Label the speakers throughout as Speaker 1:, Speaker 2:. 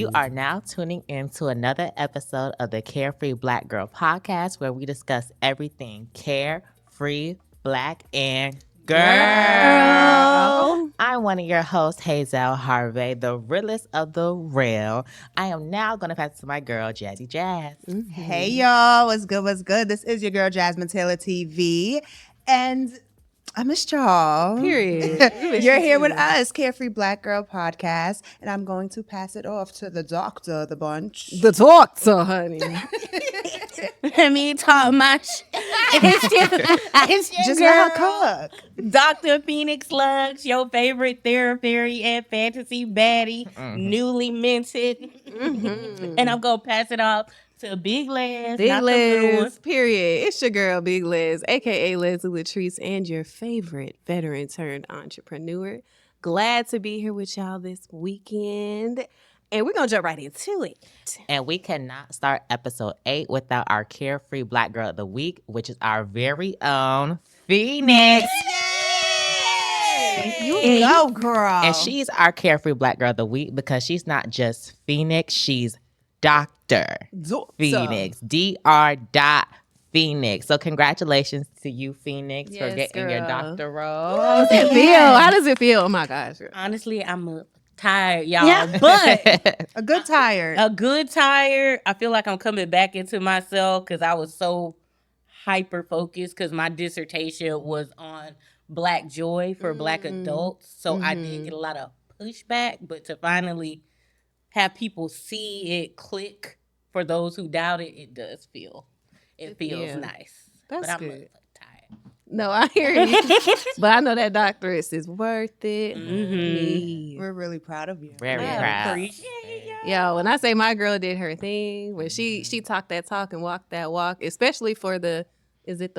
Speaker 1: You are now tuning in to another episode of the CareFree Black Girl podcast, where we discuss everything carefree, black, and girl. I'm one of your hosts, Hazell Harve, the realest of the real. I am now going to pass it to my girl, Jazzy Jazz.
Speaker 2: Hey, y'all. What's good? What's good? This is your girl, Jasmine Taylor TV. And I missed y'all.
Speaker 3: Period.
Speaker 2: You're here with us, Carefree Black Girl podcast. And I'm going to pass it off to the doctor of the bunch.
Speaker 3: The doctor, honey.
Speaker 4: Let me talk my shit. It's your
Speaker 2: Just
Speaker 4: girl,
Speaker 2: let her cook.
Speaker 4: Dr. Phoenix Lux, your favorite therapy and fantasy baddie, newly minted. And I'm going to pass it off to Big Les.
Speaker 3: Big
Speaker 4: not the little one.
Speaker 3: Les, period. It's your girl, Big Les, a.k.a. Leslie Latrice, and your favorite veteran turned entrepreneur. Glad to be here with y'all this weekend. And we're going to jump right into it.
Speaker 1: And we cannot start episode 8 without our Carefree Black Girl of the Week, which is our very own Phoenix.
Speaker 2: You go, girl.
Speaker 1: And she's our Carefree Black Girl of the Week because she's not just Phoenix, she's Dr. Phoenix. Dr. Phoenix. So congratulations to you, Phoenix, for
Speaker 3: Yes,
Speaker 1: getting your
Speaker 3: girl.
Speaker 1: doctorate.
Speaker 3: How does it feel? How does it feel? Oh, my gosh.
Speaker 4: Honestly, I'm tired, y'all. But
Speaker 2: A good tired.
Speaker 4: a good tired. I feel like I'm coming back into myself because I was so hyper focused because my dissertation was on Black joy for Black adults. So I did get a lot of pushback, but to finally have people see it click for those who doubt it, it does feel. It feels
Speaker 3: Yeah.
Speaker 4: nice.
Speaker 3: That's
Speaker 4: but I'm
Speaker 3: good.
Speaker 4: tired.
Speaker 3: No, I hear you. But I know that doctorate is worth it.
Speaker 4: Mhm.
Speaker 2: We're really proud of you.
Speaker 1: Very
Speaker 4: I
Speaker 1: proud.
Speaker 4: appreciate it.
Speaker 3: Yo, when I say my girl did her thing, when she talked that talk and walked that walk, especially for the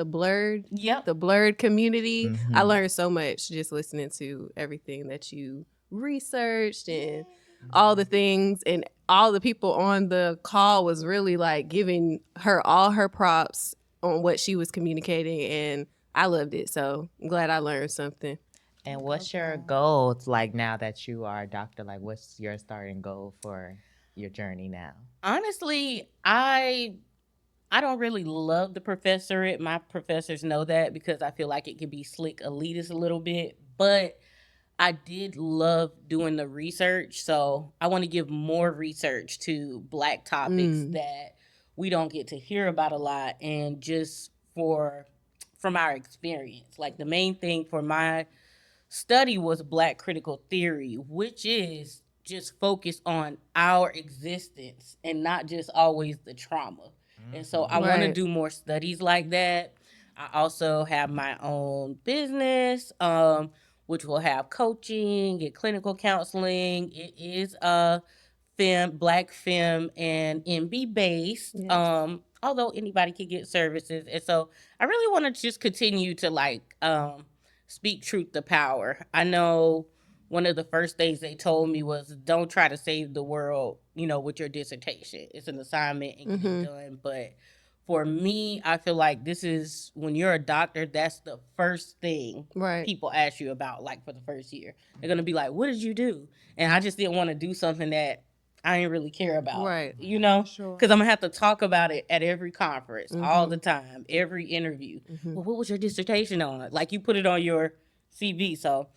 Speaker 3: blurred?
Speaker 4: Yep.
Speaker 3: The blurred community. I learned so much just listening to everything that you researched and all the things, and all the people on the call was really like giving her all her props on what she was communicating, and I loved it. So I'm glad I learned something.
Speaker 1: And what's your goals like now that you are a doctor? Like, what's your starting goal for your journey now?
Speaker 4: Honestly, I don't really love the professorate. My professors know that because I feel like it can be slick elitist a little bit. But I did love doing the research. So I want to give more research to Black topics that we don't get to hear about a lot. And just from our experience, like the main thing for my study was Black critical theory, which is just focused on our existence and not just always the trauma. And so I want to
Speaker 3: Right.
Speaker 4: do more studies like that. I also have my own business, which will have coaching and clinical counseling. It is Black femme and MB based.
Speaker 3: Yes.
Speaker 4: Although anybody can get services. And so I really want to just continue to speak truth to power. I know one of the first things they told me was don't try to save the world, with your dissertation. It's an assignment and get it done. But for me, I feel like this is when you're a doctor, that's the first thing
Speaker 3: Right.
Speaker 4: people ask you about, like for the first year. They're gonna be like, what did you do? And I just didn't want to do something that I didn't really care about.
Speaker 3: Right.
Speaker 2: Sure.
Speaker 4: Because I'm gonna have to talk about it at every conference, all the time, every interview. Well, what was your dissertation on? Like you put it on your CV. So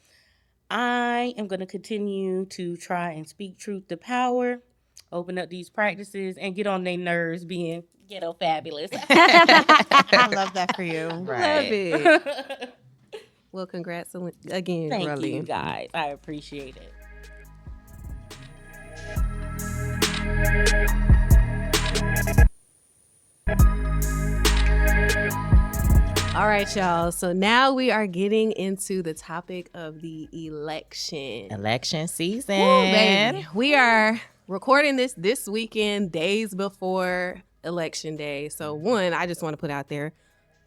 Speaker 4: I am gonna continue to try and speak truth to power, open up these practices, and get on their nerves being ghetto fabulous.
Speaker 2: I love that for you.
Speaker 3: Love it. Well, congrats again,
Speaker 4: Thank
Speaker 3: girlie.
Speaker 4: you guys. I appreciate it.
Speaker 3: All right, y'all. So now we are getting into the topic of the election.
Speaker 1: Election season.
Speaker 3: Woo, baby. We are recording this weekend, days before Election Day. So one, I just want to put out there,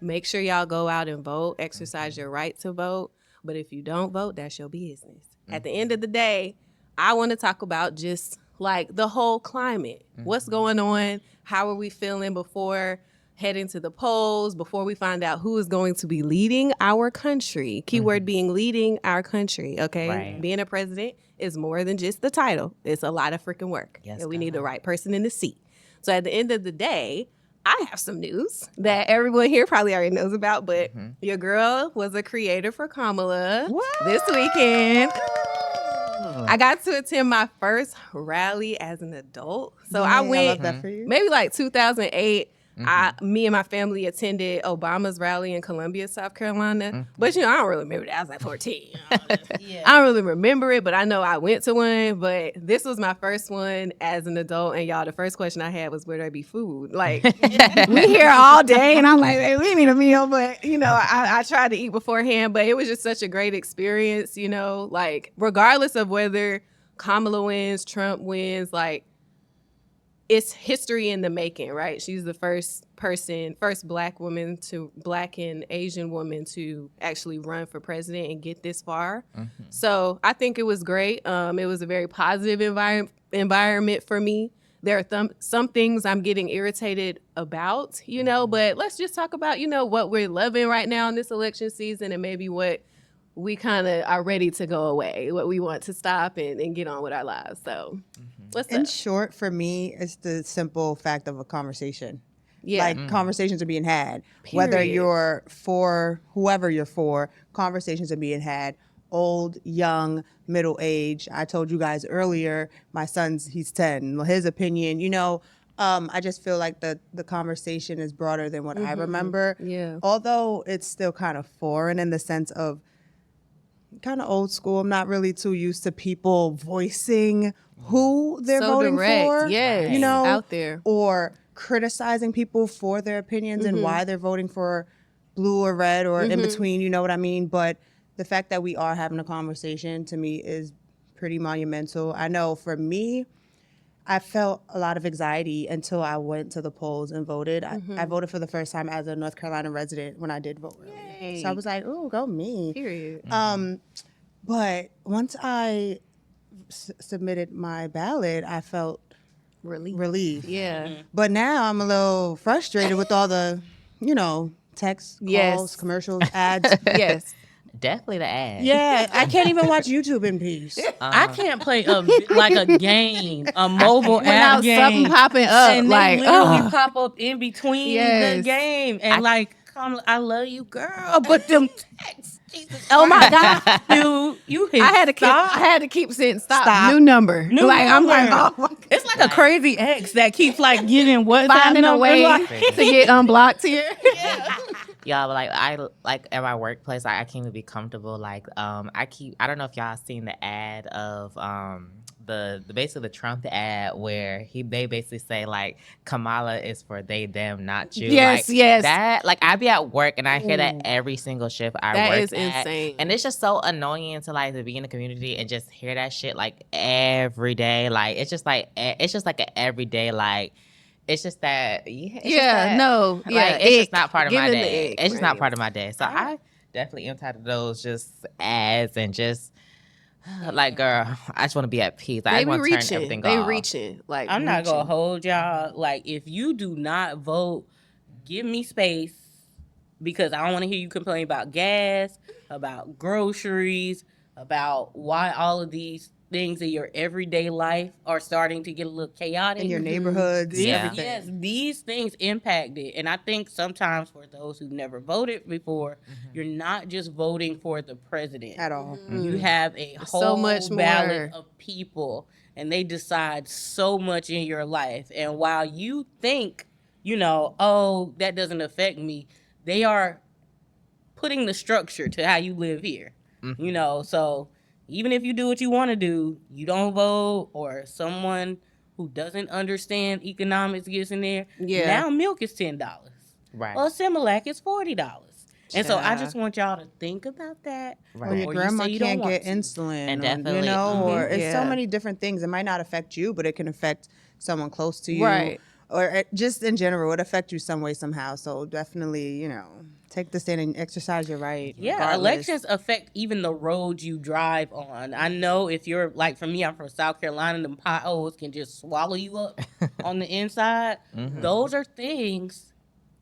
Speaker 3: make sure y'all go out and vote, exercise your right to vote. But if you don't vote, that's your business. At the end of the day, I want to talk about just like the whole climate. What's going on? How are we feeling before heading to the polls, before we find out who is going to be leading our country. Keyword being leading our country, okay?
Speaker 1: Right.
Speaker 3: Being a president is more than just the title. It's a lot of freaking work.
Speaker 1: Yes,
Speaker 3: and we need the
Speaker 1: God.
Speaker 3: right person in the seat. So at the end of the day, I have some news that everyone here probably already knows about, but your girl was a creator for Kamala this weekend. I got to attend my first rally as an adult. So I went
Speaker 2: love that for you.
Speaker 3: maybe like 2008. Me and my family attended Obama's rally in Columbia, South Carolina. But, I don't really remember that. I was like 14. I don't really remember it, but I know I went to one. But this was my first one as an adult. And y'all, the first question I had was, where there be food? Like, we here all day. And I'm like, hey, we need a meal. But, I tried to eat beforehand. But it was just such a great experience, like, regardless of whether Kamala wins, Trump wins, like, it's history in the making, right? She's the first Black and Asian woman to actually run for president and get this far. So I think it was great. It was a very positive environment for me. There are some things I'm getting irritated about, but let's just talk about, what we're loving right now in this election season and maybe what we kind of are ready to go away, what we want to stop and get on with our lives. So what's
Speaker 2: In
Speaker 3: up?
Speaker 2: short, for me, it's the simple fact of a conversation.
Speaker 3: Yeah.
Speaker 2: Like conversations are being had. Whether
Speaker 3: Period.
Speaker 2: you're for whoever you're for, conversations are being had. Old, young, middle age. I told you guys earlier, my he's 10. His opinion, I just feel like the conversation is broader than what I remember.
Speaker 3: Yeah.
Speaker 2: Although it's still kind of foreign in the sense of kind of old school. I'm not really too used to people voicing who they're
Speaker 3: So
Speaker 2: voting
Speaker 3: direct.
Speaker 2: for.
Speaker 3: Yes. Out there.
Speaker 2: Or criticizing people for their opinions and why they're voting for blue or red or in between, you know what I mean? But the fact that we are having a conversation to me is pretty monumental. I know for me, I felt a lot of anxiety until I went to the polls and voted. I voted for the first time as a North Carolina resident when I did vote.
Speaker 3: Yay.
Speaker 2: So I was like, "Ooh, go me."
Speaker 3: Period.
Speaker 2: But once I submitted my ballot, I felt relief.
Speaker 3: Yeah.
Speaker 2: But now I'm a little frustrated with all the, texts, calls,
Speaker 3: Yes.
Speaker 2: commercials, ads.
Speaker 3: Yes.
Speaker 1: Definitely the ad.
Speaker 2: Yeah, I can't even watch YouTube in peace.
Speaker 4: I can't play a game, a mobile app
Speaker 3: Without
Speaker 4: game.
Speaker 3: something popping up,
Speaker 4: And
Speaker 3: like,
Speaker 4: they literally pop up in between
Speaker 3: Yes.
Speaker 4: the game. And I love you, girl. But them texts, Jesus
Speaker 3: oh my
Speaker 4: Christ.
Speaker 3: God.
Speaker 4: You hit
Speaker 3: I had to keep saying stop. New number.
Speaker 4: New
Speaker 3: I'm like,
Speaker 4: number.
Speaker 3: oh,
Speaker 4: It's like a crazy ex that keeps getting WhatsApp
Speaker 3: finding a
Speaker 4: numbers.
Speaker 3: way to get unblocked here.
Speaker 1: Y'all, but I at my workplace, I can't even be comfortable. I don't know if y'all seen the ad of the basically the Trump ad where they basically say Kamala is for they them not you.
Speaker 3: Yes, yes.
Speaker 1: That I be at work and I hear that every single shift I
Speaker 3: That
Speaker 1: work
Speaker 3: is
Speaker 1: at.
Speaker 3: insane.
Speaker 1: And it's just so annoying to be in the community and just hear that shit every day. It's just like an everyday it's just that it's just not part of my day. It's just not part of my day. So I definitely am tired of those just ads and just girl, I just want to be at peace. I want to turn everything off.
Speaker 3: They reaching.
Speaker 4: I'm not gonna hold y'all. If you do not vote, give me space because I don't want to hear you complain about gas, about groceries, about why all of these things in your everyday life are starting to get a little chaotic.
Speaker 2: In your neighborhoods, everything.
Speaker 4: Yes, these things impact it. And I think sometimes for those who've never voted before, you're not just voting for the president.
Speaker 2: At all.
Speaker 4: You have a whole
Speaker 3: So much
Speaker 4: ballot
Speaker 3: more.
Speaker 4: of people, and they decide so much in your life. And while you think, that doesn't affect me, they are putting the structure to how you live here. So even if you do what you want to do, you don't vote, or someone who doesn't understand economics gets in there.
Speaker 3: Yeah.
Speaker 4: Now milk is $10.
Speaker 1: Right.
Speaker 4: Or Similac is $40. And so I just want y'all to think about that.
Speaker 1: Right.
Speaker 2: Or your
Speaker 4: Or
Speaker 2: grandma
Speaker 4: you say you
Speaker 2: can't
Speaker 4: don't
Speaker 2: get
Speaker 4: want to.
Speaker 2: insulin,
Speaker 1: And
Speaker 2: or,
Speaker 1: definitely,
Speaker 2: or it's so
Speaker 3: Yeah.
Speaker 2: many different things. It might not affect you, but it can affect someone close to you.
Speaker 3: Right.
Speaker 2: Or just in general, it affect you some way, somehow. So definitely, take the stand and exercise your right.
Speaker 4: Yeah,
Speaker 2: regardless.
Speaker 4: elections affect even the roads you drive on. I know if you're for me, I'm from South Carolina, them potholes can just swallow you up on the inside. Those are things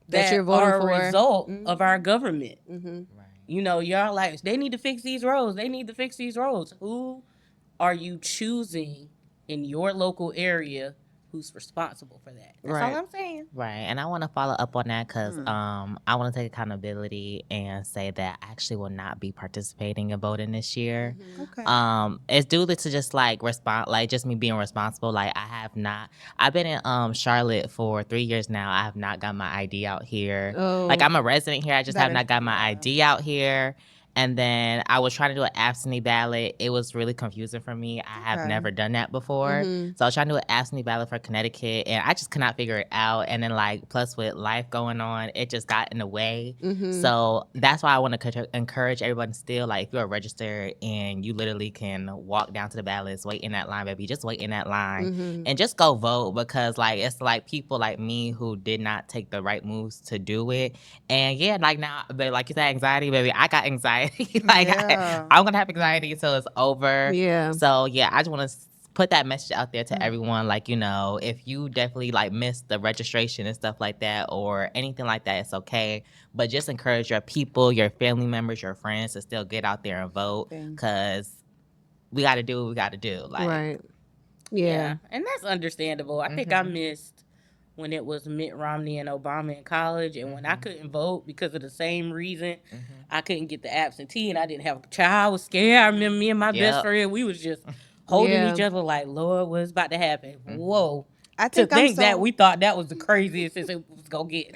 Speaker 4: that
Speaker 3: you're voting
Speaker 4: are
Speaker 3: for.
Speaker 4: a result of our government.
Speaker 3: Mm-hmm.
Speaker 1: Right.
Speaker 4: You know, y'all like, they need to fix these roads. They need to fix these roads. Who are you choosing in your local area who's responsible for that? That's all I'm saying.
Speaker 1: Right. And I want to follow up on that because I want to take accountability and say that I actually will not be participating in voting this year.
Speaker 2: Okay.
Speaker 1: It's due to just like just me being responsible. Like I've been in Charlotte for 3 years now. I have not got my ID out here.
Speaker 3: Oh.
Speaker 1: Like I'm a resident here. I just
Speaker 2: That
Speaker 1: have
Speaker 2: is-
Speaker 1: not got my ID out here. And then I was trying to do an absentee ballot. It was really confusing for me. I have
Speaker 2: Okay.
Speaker 1: never done that before. So I was trying to do an absentee ballot for Connecticut, and I just could not figure it out. And then, like, plus with life going on, it just got in the way. So that's why I want to encourage everyone still, like, if you're registered and you literally can walk down to the ballots, wait in that line, baby, just wait in that line and just go vote because, like, it's like people like me who did not take the right moves to do it. And yeah, like now, but like you said, anxiety, baby, I got anxiety. Like
Speaker 2: Yeah.
Speaker 1: I'm gonna have anxiety until it's over.
Speaker 3: Yeah.
Speaker 1: So yeah, I just want to put that message out there to everyone. Like, you know, if you definitely like missed the registration and stuff like that or anything like that, it's okay. But just encourage your people, your family members, your friends to still get out there and vote because we got to do what we got to do. Like,
Speaker 3: Right. Yeah.
Speaker 4: And that's understandable. I think I missed when it was Mitt Romney and Obama in college, and when I couldn't vote because of the same reason, I couldn't get the absentee, and I didn't have a child. I was scared. I remember me and my best friend, we was just holding each other like, Lord, what's about to happen? Whoa.
Speaker 2: I
Speaker 4: To
Speaker 2: think
Speaker 4: that we thought that was the craziest since it was gonna get.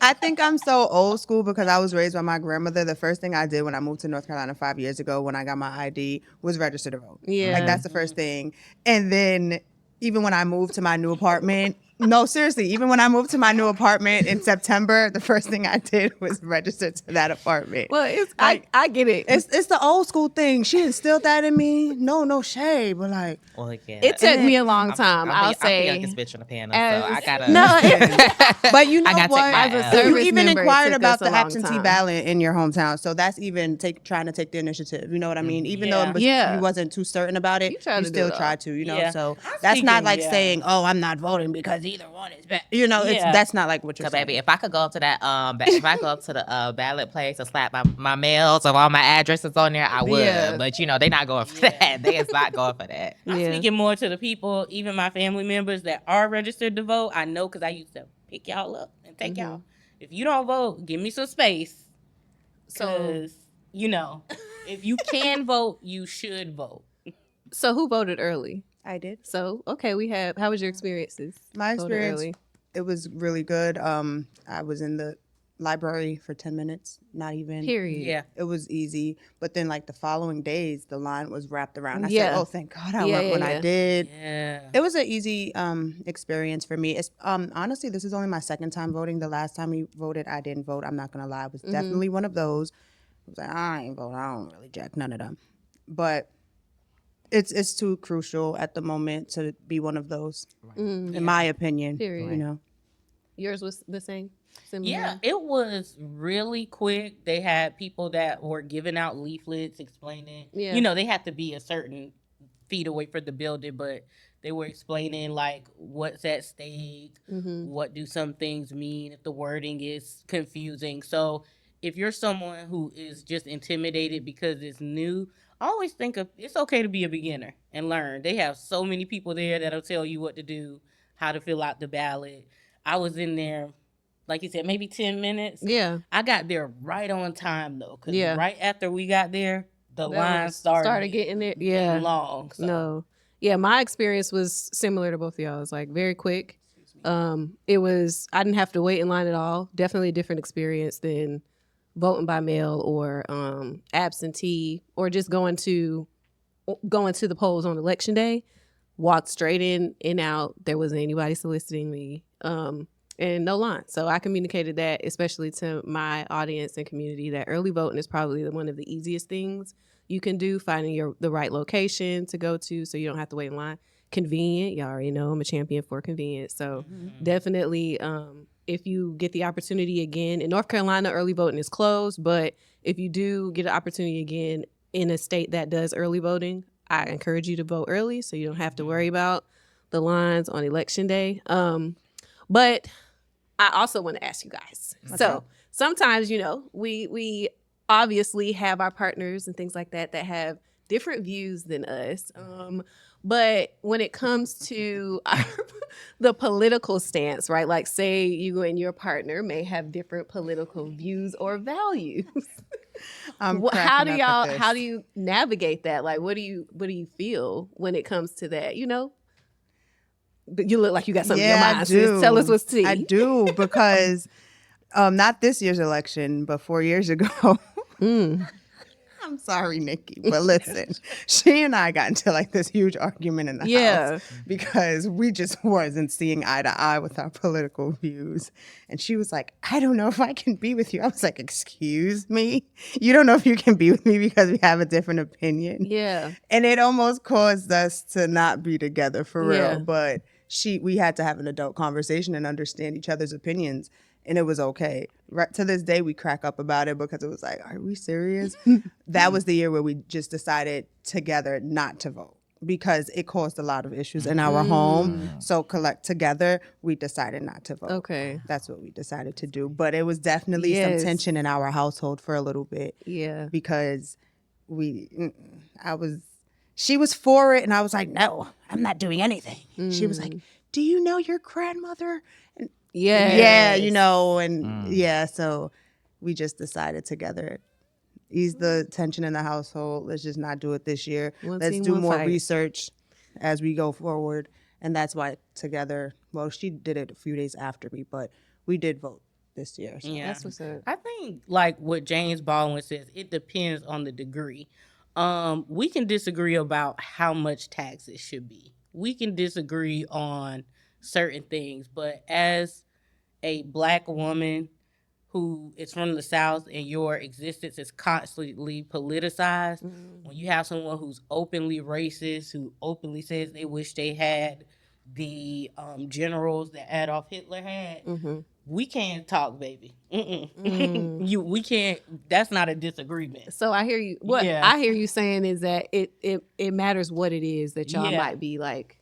Speaker 2: I think I'm so old school because I was raised by my grandmother. The first thing I did when I moved to North Carolina 5 years ago when I got my ID was register to vote.
Speaker 3: Yeah.
Speaker 2: Like that's the first thing. And then even when I moved to my new apartment, no, seriously, even when I moved to my new apartment in September, the first thing I did was register to that apartment.
Speaker 3: Well, it's
Speaker 2: Like,
Speaker 3: I get it.
Speaker 2: It's the old school thing. She instilled that in me. No shade, but like,
Speaker 1: well, yeah.
Speaker 3: It took me a long time.
Speaker 1: I'm
Speaker 3: say.
Speaker 1: the youngest bitch on the panel,
Speaker 3: as-
Speaker 1: so I gotta.
Speaker 3: No,
Speaker 2: but you know
Speaker 1: I gotta take
Speaker 2: what?
Speaker 1: my
Speaker 3: As a
Speaker 1: L.
Speaker 2: You
Speaker 3: service
Speaker 2: even
Speaker 3: member, it
Speaker 2: inquired
Speaker 3: took
Speaker 2: about
Speaker 3: us a
Speaker 2: the
Speaker 3: long
Speaker 2: absentee
Speaker 3: time.
Speaker 2: ballot in your hometown, so that's even trying to take the initiative. You know what I mean? Even though
Speaker 3: Yeah.
Speaker 2: you wasn't too certain about it,
Speaker 3: You tried
Speaker 2: you
Speaker 3: to do
Speaker 2: still
Speaker 3: it all.
Speaker 2: tried to. You know,
Speaker 4: Yeah.
Speaker 2: so
Speaker 4: I'm
Speaker 2: that's not
Speaker 4: speaking,
Speaker 2: like
Speaker 4: yeah.
Speaker 2: saying, "Oh, I'm not voting because either one is bad." You know,
Speaker 4: Yeah.
Speaker 2: that's not like what you're
Speaker 1: So,
Speaker 2: saying.
Speaker 1: baby, if I could go up to that, if I go up to the ballot place and slap my mails of all my addresses on there, I would.
Speaker 3: Yeah.
Speaker 1: But you know, they not going for that. They is not going for that.
Speaker 4: I'm
Speaker 3: Yeah.
Speaker 4: speaking more to the people, even my family members that are registered to vote. I know because I used to pick y'all up and take y'all. If you don't vote, give me some space. Because, you know, if you can vote, you should vote.
Speaker 3: So who voted early?
Speaker 2: I did.
Speaker 3: So okay, how was your experiences?
Speaker 2: My
Speaker 3: voting
Speaker 2: experience,
Speaker 3: early?
Speaker 2: it was really good. I was in the library for 10 minutes, not even.
Speaker 3: Period.
Speaker 4: Yeah.
Speaker 2: It was easy, but then like the following days, the line was wrapped around. I
Speaker 3: Yeah.
Speaker 2: said, "Oh, thank God I
Speaker 3: Yeah,
Speaker 2: went
Speaker 3: yeah,
Speaker 2: when
Speaker 3: yeah.
Speaker 2: I did."
Speaker 4: Yeah.
Speaker 2: It was an easy experience for me. It's honestly, this is only my second time voting. The last time we voted, I didn't vote. I'm not gonna lie. I was definitely one of those. I was like, I ain't vote. I don't really jack none of them. But it's too crucial at the moment to be one of those, in my opinion.
Speaker 3: Period.
Speaker 2: You know.
Speaker 3: Yours was the same. Similar?
Speaker 4: Yeah, it was really quick. They had people that were giving out leaflets explaining,
Speaker 3: Yeah.
Speaker 4: you know, they had to be a certain feet away from the building, but they were explaining like what's at stake, what do some things mean if the wording is confusing. So if you're someone who is just intimidated because it's new, I always think of it's okay to be a beginner and learn. They have so many people there that'll tell you what to do, how to fill out the ballot. I was in there, like you said, maybe 10 minutes.
Speaker 3: Yeah.
Speaker 4: I got there right on time though, because
Speaker 3: Yeah.
Speaker 4: right after we got there, the
Speaker 3: That
Speaker 4: line
Speaker 3: was-
Speaker 4: started
Speaker 3: getting there. Yeah.
Speaker 4: long. So.
Speaker 3: No. Yeah, my experience was similar to both of y'all. It was like very quick. I didn't have to wait in line at all. Definitely a different experience than voting by mail or absentee or just going to the polls on election day. Walked straight in out. There wasn't anybody soliciting me. And no line. So I communicated that, especially to my audience and community, that early voting is probably one of the easiest things you can do, finding the right location to go to so you don't have to wait in line. Convenient. Y'all already know I'm a champion for convenience. So definitely, if you get the opportunity again, in North Carolina, early voting is closed, but if you do get an opportunity again in a state that does early voting, I encourage you to vote early so you don't have to worry about the lines on election day. But I also want to ask you guys. Okay. So sometimes, we obviously have our partners and things like that have different views than us. But when it comes to the political stance, right? Like say you and your partner may have different political views or values. How do you navigate that? Like, what do you feel when it comes to that? You look like you got something in your mind.
Speaker 2: I do.
Speaker 3: Tell us what's tea.
Speaker 2: I do, because not this year's election, but 4 years ago. I'm sorry, Nikki, but listen, she and I got into like this huge argument in the house because we just wasn't seeing eye to eye with our political views. And she was like, I don't know if I can be with you. I was like, excuse me? You don't know if you can be with me because we have a different opinion?
Speaker 3: Yeah.
Speaker 2: And it almost caused us to not be together for real. But we had to have an adult conversation and understand each other's opinions. And it was okay. Right to this day, we crack up about it because it was like, are we serious? That was the year where we just decided together not to vote because it caused a lot of issues in our home. So together, we decided not to vote.
Speaker 3: Okay.
Speaker 2: That's what we decided to do. But it was definitely some tension in our household for a little bit.
Speaker 3: Yeah.
Speaker 2: Because she was for it and I was like, no, I'm not doing anything. She was like, do you know your grandmother? And so we just decided together, ease the tension in the household. Let's just not do it this year. Let's do more research as we go forward. And that's why together, well, she did it a few days after me, but we did vote this year. So.
Speaker 4: Yeah.
Speaker 3: That's what's up.
Speaker 4: I think like what James Baldwin says, it depends on the degree. We can disagree about how much taxes should be. We can disagree on certain things, but as a Black woman who is from the South and your existence is constantly politicized, when you have someone who's openly racist, who openly says they wish they had the generals that Adolf Hitler had, we can't talk, baby. We can't. That's not a disagreement.
Speaker 3: So I hear you. What I hear you saying is that it matters what it is that y'all might be like,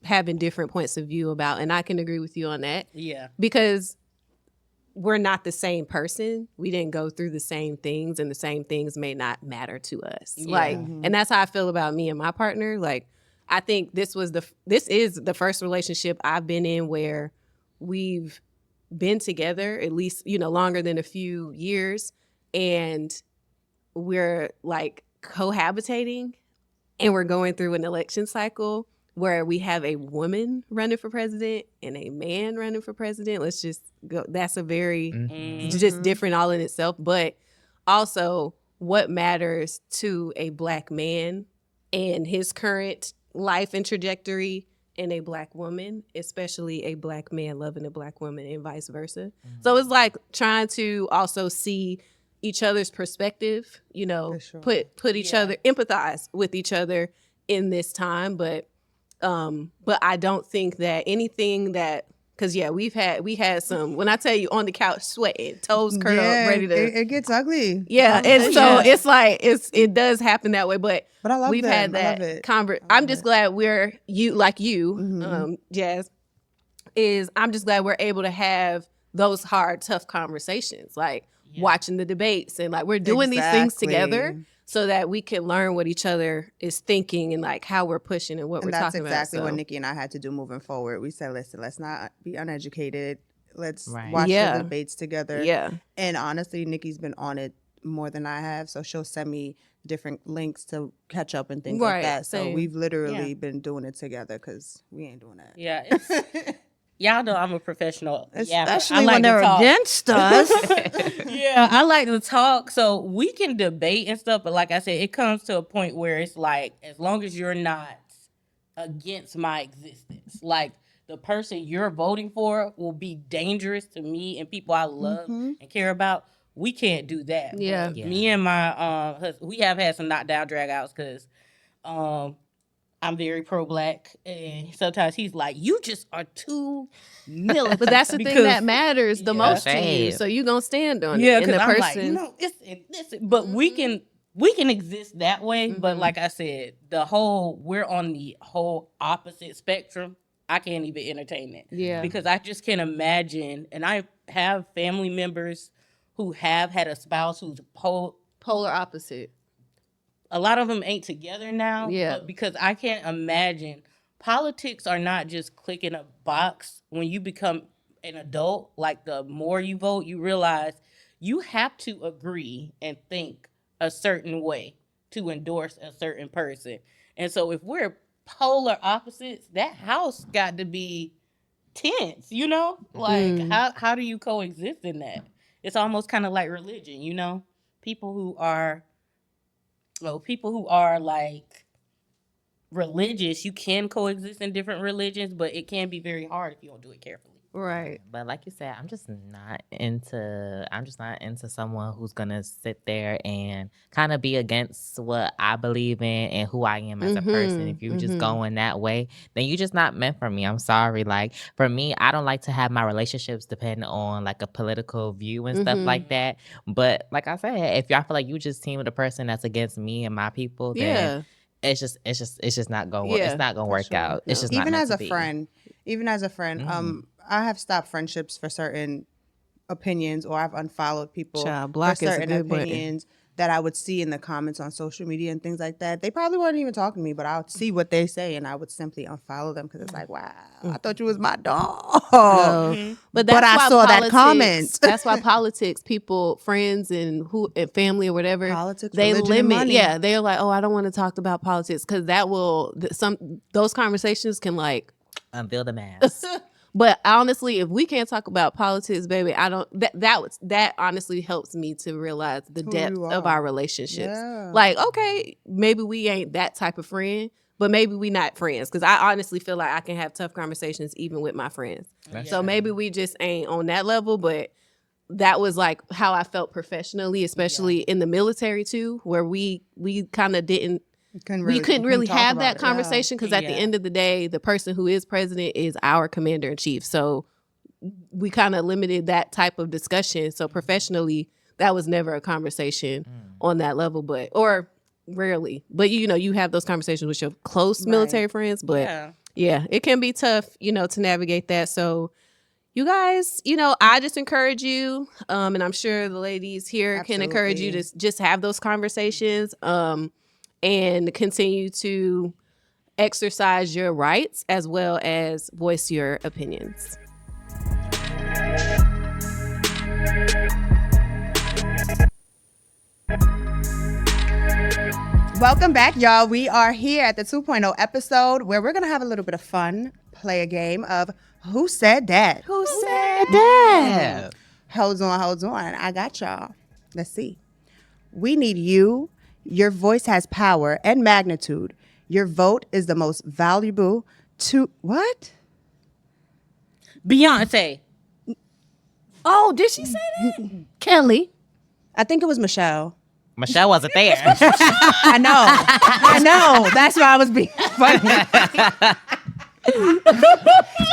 Speaker 3: having different points of view about, and I can agree with you on that. Yeah. Because we're not the same person. We didn't go through the same things, and the same things may not matter to us. Yeah. And that's how I feel about me and my partner. Like, I think this is the first relationship I've been in where we've been together at least, longer than a few years, and we're like cohabitating, and we're going through an election cycle where we have a woman running for president and a man running for president. Let's just go. That's a very just different all in itself. But also what matters to a Black man and his current life and trajectory and a Black woman, especially a Black man loving a Black woman and vice versa. So it's like trying to also see each other's perspective, put each other, empathize with each other in this time. But I don't think that anything that, because we had some, when I tell you on the couch sweating, toes curled, ready to.
Speaker 2: It gets ugly.
Speaker 3: Yeah, and so it's like it does happen that way. But
Speaker 2: I love
Speaker 3: we've had that I'm just glad we're Jazz, I'm just glad we're able to have those hard, tough conversations, like watching the debates and like we're doing these things together. So that we can learn what each other is thinking and like how we're pushing and what we're talking about.
Speaker 2: That's exactly what Nikki and I had to do moving forward. We said, listen, let's not be uneducated. Let's watch the debates together. Yeah. And honestly, Nikki's been on it more than I have. So she'll send me different links to catch up and things like that. So we've literally been doing it together because we ain't doing that.
Speaker 4: Yeah. Y'all know I'm a professional.
Speaker 2: Especially when they're against us.
Speaker 4: Yeah, I like to talk. So we can debate and stuff. But like I said, it comes to a point where it's like, as long as you're not against my existence, like the person you're voting for will be dangerous to me and people I love and care about. We can't do that. Yeah. Me and my husband, we have had some knockdown drag outs because I'm very pro-Black, and sometimes he's like, "You just are too militant."
Speaker 3: But that's the thing that matters the most to you, so you gonna stand on it.
Speaker 4: Yeah, because I'm like, but we can exist that way. But like I said, we're on the whole opposite spectrum. I can't even entertain it.
Speaker 3: Yeah.
Speaker 4: Because I just can't imagine, and I have family members who have had a spouse who's
Speaker 3: polar opposite.
Speaker 4: A lot of them ain't together now.
Speaker 3: Yeah.
Speaker 4: But because I can't imagine, politics are not just clicking a box. When you become an adult, like the more you vote, you realize you have to agree and think a certain way to endorse a certain person. And so if we're polar opposites, that house got to be tense, you know? Like how do you coexist in that? It's almost kind of like religion, you know? People who are like religious, you can coexist in different religions, but it can be very hard if you don't do it carefully.
Speaker 3: Right.
Speaker 1: But like you said, I'm just not into someone who's gonna sit there and kind of be against what I believe in and who I am as a person. If you're just going that way, then you're just not meant for me. I'm sorry. Like for me, I don't like to have my relationships depend on like a political view and stuff like that. But like I said, if y'all feel like you just team with a person that's against me and my people, then it's just not gonna work. It's not gonna work out. It's just not
Speaker 2: even
Speaker 1: meant
Speaker 2: as
Speaker 1: to
Speaker 2: a
Speaker 1: be.
Speaker 2: friend. Even as a friend, I have stopped friendships for certain opinions, or I've unfollowed people
Speaker 3: block
Speaker 2: for certain opinions that I would see in the comments on social media and things like that. They probably weren't even talking to me, but I would see what they say and I would simply unfollow them because it's like, wow, I thought you was my dog.
Speaker 3: No. But that's
Speaker 2: I
Speaker 3: why
Speaker 2: saw that
Speaker 3: politics,
Speaker 2: comment.
Speaker 3: That's why politics, people, friends and family or whatever,
Speaker 2: Politics,
Speaker 3: they
Speaker 2: religion, and
Speaker 3: limit.
Speaker 2: money.
Speaker 3: Yeah, they're like, oh, I don't want to talk about politics because that will those conversations can like
Speaker 1: unveil the mask.
Speaker 3: But honestly, if we can't talk about politics, baby, I don't. That honestly helps me to realize the depth of our relationships.
Speaker 2: Yeah.
Speaker 3: Like, okay, maybe we ain't that type of friend, but maybe we not friends. Because I honestly feel like I can have tough conversations even with my friends. So maybe we just ain't on that level. But that was like how I felt professionally, especially in the military too, where we kind of didn't. We couldn't really have that conversation because at the end of the day, the person who is president is our commander in chief. So we kind of limited that type of discussion. So professionally, that was never a conversation on that level, or rarely. But you have those conversations with your close military friends. But yeah, it can be tough, to navigate that. So you guys, I just encourage you, and I'm sure the ladies here can encourage you to just have those conversations. And continue to exercise your rights as well as voice your opinions.
Speaker 2: Welcome back, y'all. We are here at the 2.0 episode where we're going to have a little bit of fun, play a game of Who Said That?
Speaker 3: Who said that?
Speaker 2: Hold on. I got y'all. Let's see. We need you. Your voice has power and magnitude. Your vote is the most valuable to... What?
Speaker 4: Beyonce.
Speaker 3: Oh, did she say that? Kelly.
Speaker 2: I think it was Michelle.
Speaker 1: Michelle wasn't there.
Speaker 2: I know. That's why I was being funny.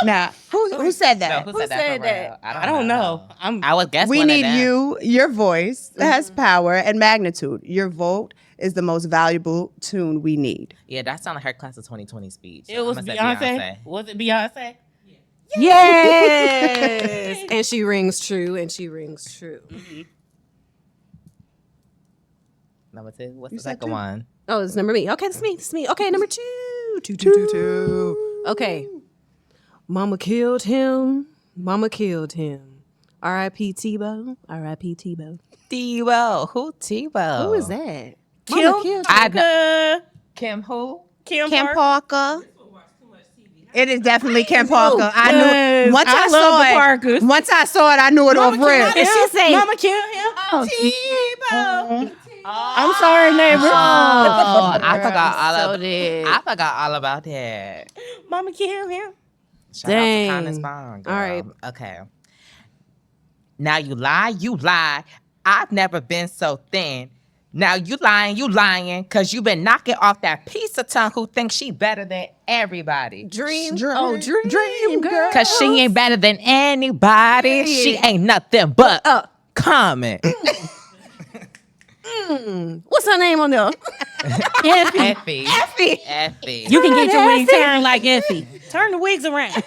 Speaker 2: Nah, who said that?
Speaker 1: No, who said that?
Speaker 4: I don't know.
Speaker 1: I was guessing.
Speaker 2: We need you. Your voice has power and magnitude. Your vote is the most valuable tune we need.
Speaker 1: Yeah, that sounded like her class of 2020 speech.
Speaker 4: It was Beyonce. Was it Beyonce?
Speaker 3: Yes. And she rings true. Mm-hmm.
Speaker 1: Number 2. What's the second one?
Speaker 3: Oh, it's number me. Okay, it's me. Okay, number 2. Two. Okay. Mama killed him. R.I.P. Tebow.
Speaker 1: Tebow. Who Tebow?
Speaker 3: Who is that?
Speaker 1: Kim who?
Speaker 2: Kim Parker. It is definitely Kim Parker. I knew once I saw it, I knew it off rip.
Speaker 3: What did she say?
Speaker 4: Mama killed him. Tebow.
Speaker 3: I'm sorry, neighbor.
Speaker 1: I forgot all about that.
Speaker 4: Mama killed him.
Speaker 1: Shout out to Connor's Bond, girl.
Speaker 3: All right.
Speaker 1: Okay. Now you lie. I've never been so thin. Now you lying, cause you been knocking off that piece of tongue who thinks she better than everybody.
Speaker 3: Dream
Speaker 2: girl.
Speaker 1: Cause she ain't better than anybody. Yeah. She ain't nothing but common.
Speaker 3: What's her name on there?
Speaker 1: Effie.
Speaker 4: You can get your ring turned like Effie. Turn the wigs around.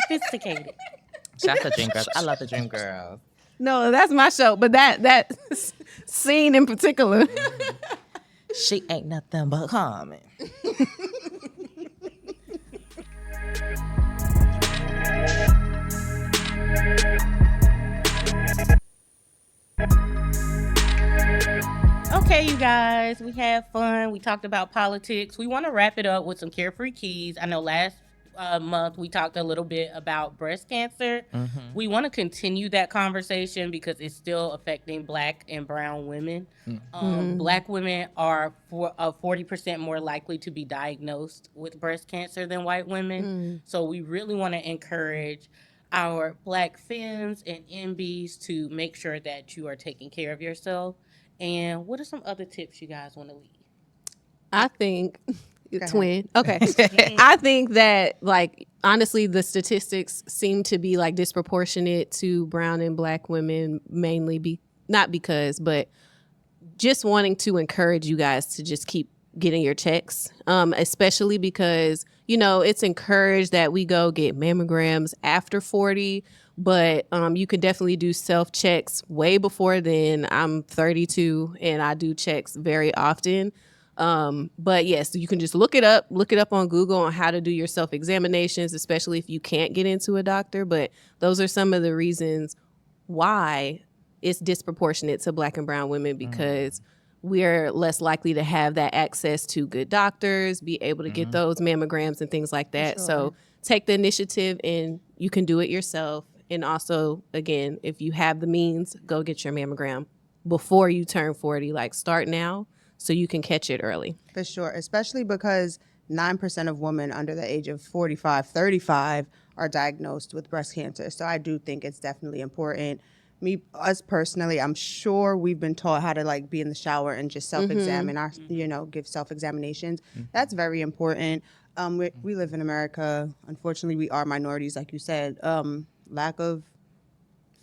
Speaker 4: Sophisticated.
Speaker 1: Shout out to Dream Girls. I love the Dream Girls.
Speaker 3: No, that's my show, but that scene in particular.
Speaker 1: She ain't nothing but common.
Speaker 4: Okay, you guys, we had fun. We talked about politics. We want to wrap it up with some carefree keys. I know last month we talked a little bit about breast cancer.
Speaker 1: Mm-hmm.
Speaker 4: We want to continue that conversation because it's still affecting Black and brown women.
Speaker 1: Mm-hmm.
Speaker 4: Black women are 40% more likely to be diagnosed with breast cancer than white women. So we really want to encourage our Black femmes and MBs to make sure that you are taking care of yourself. And what are some other tips you guys want to leave?
Speaker 3: I think twin. Okay. I think that, like, honestly, the statistics seem to be like disproportionate to brown and Black women, mainly not because, but just wanting to encourage you guys to just keep getting your checks, especially because, you know, it's encouraged that we go get mammograms after 40. But you can definitely do self-checks way before then. I'm 32 and I do checks very often. But yes, you can just look it up on Google on how to do your self-examinations, especially if you can't get into a doctor. But those are some of the reasons why it's disproportionate to Black and brown women, because we're less likely to have that access to good doctors, be able to get those mammograms and things like that. Sure. So take the initiative and you can do it yourself. And also, again, if you have the means, go get your mammogram before you turn 40. Like, start now so you can catch it early.
Speaker 2: For sure, especially because 9% of women under the age of 45, 35 are diagnosed with breast cancer. So I do think it's definitely important. Us personally, I'm sure we've been taught how to, like, be in the shower and just self-examine give self-examinations. That's very important. We live in America. Unfortunately, we are minorities, like you said. Lack of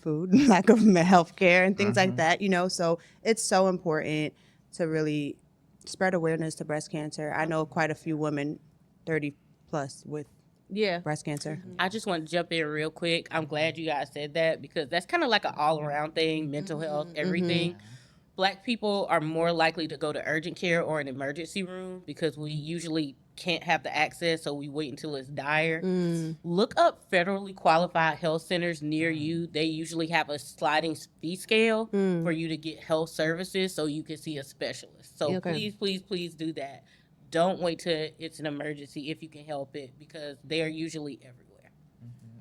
Speaker 2: food, lack of health care and things like that, so it's so important to really spread awareness to breast cancer. I know quite a few women 30 plus with breast cancer.
Speaker 4: I just want to jump in real quick. I'm glad you guys said that because that's kind of like an all-around thing, mental health, everything. Black people are more likely to go to urgent care or an emergency room because we usually can't have the access, so we wait until it's dire. Look up federally qualified health centers near you. They usually have a sliding fee scale for you to get health services so you can see a specialist. So please do that. Don't wait till it's an emergency if you can help it, because they are usually everywhere.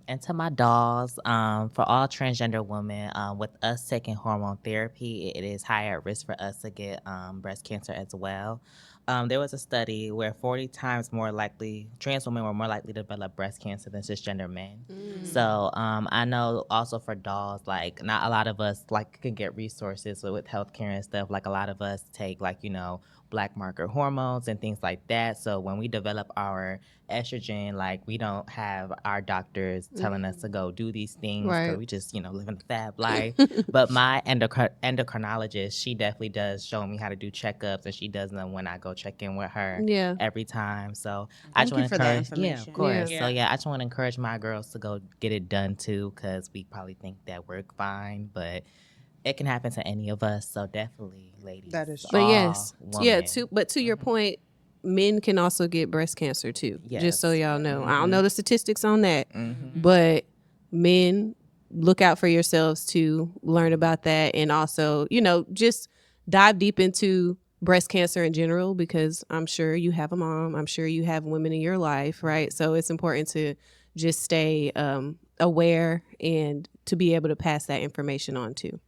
Speaker 1: And to my dolls, for all transgender women, with us taking hormone therapy, it is higher risk for us to get breast cancer as well. There was a study where 40 times more likely, trans women were more likely to develop breast cancer than cisgender men. So I know also for dolls, like, not a lot of us, like, can get resources with healthcare and stuff. Like, a lot of us take, like, black marker hormones and things like that. So when we develop our estrogen, like, we don't have our doctors telling us to go do these things because we just, living the fab life. But my endocrinologist, she definitely does show me how to do checkups, and she does them when I go check in with her every time. So I just want to encourage, of course. So I just want to encourage my girls to go get it done too, because we probably think that we're fine, but it can happen to any of us. So definitely, ladies.
Speaker 2: That is true.
Speaker 3: But yes, to your point, men can also get breast cancer too. Yes. Just so y'all know. I don't know the statistics on that, but men, look out for yourselves to learn about that, and also, just dive deep into breast cancer in general, because I'm sure you have a mom. I'm sure you have women in your life, right? So it's important to just stay aware and to be able to pass that information on too.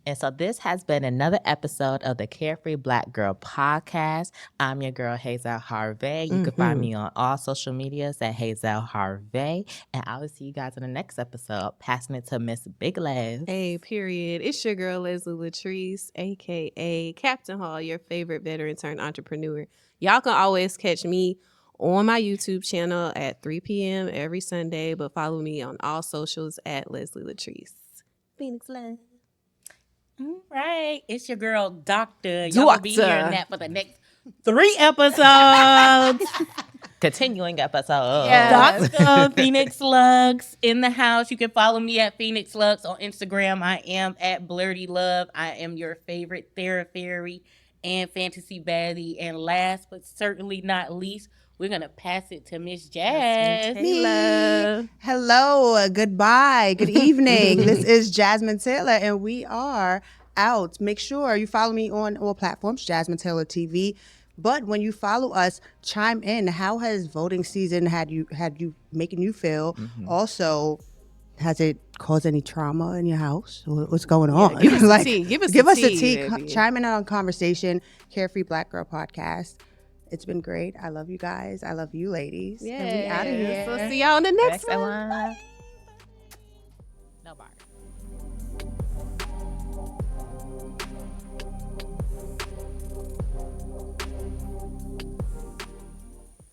Speaker 1: And so this has been another episode of the Carefree Black Girl podcast. I'm your girl, Hazell Harve. You can find me on all social medias at Hazell Harve. And I will see you guys in the next episode. Passing it to Miss Big Les.
Speaker 3: Hey, period. It's your girl, Leslie Latrice, a.k.a. Captain Hall, your favorite veteran turned entrepreneur. Y'all can always catch me on my YouTube channel at 3 p.m. every Sunday, but follow me on all socials at Leslie Latrice. Phoenix Love.
Speaker 4: All right. It's your girl, Doctor. Y'all will be hearing that for the next 3 episodes.
Speaker 1: continuing episode.
Speaker 4: Dr. Phoenix Lux in the house. You can follow me at Phoenix Lux on Instagram. I am at Blurty Love. I am your favorite Fairy and fantasy baddie. And last but certainly not least, we're gonna pass it to Miss Jasmine
Speaker 3: Taylor.
Speaker 2: Hello, goodbye, good evening. This is Jasmine Taylor, and we are out. Make sure you follow me on all platforms, Jasmine Taylor TV. But when you follow us, chime in. How has voting season had you making you feel? Also, has it caused any trauma in your house? What's going on?
Speaker 3: Give us the tea. Give us
Speaker 2: the tea.
Speaker 3: Baby.
Speaker 2: Chime in on conversation. Carefree Black Girl podcast. It's been great. I love you guys. I love you ladies.
Speaker 3: Yeah.
Speaker 2: And we out of here.
Speaker 3: So see y'all on the next one.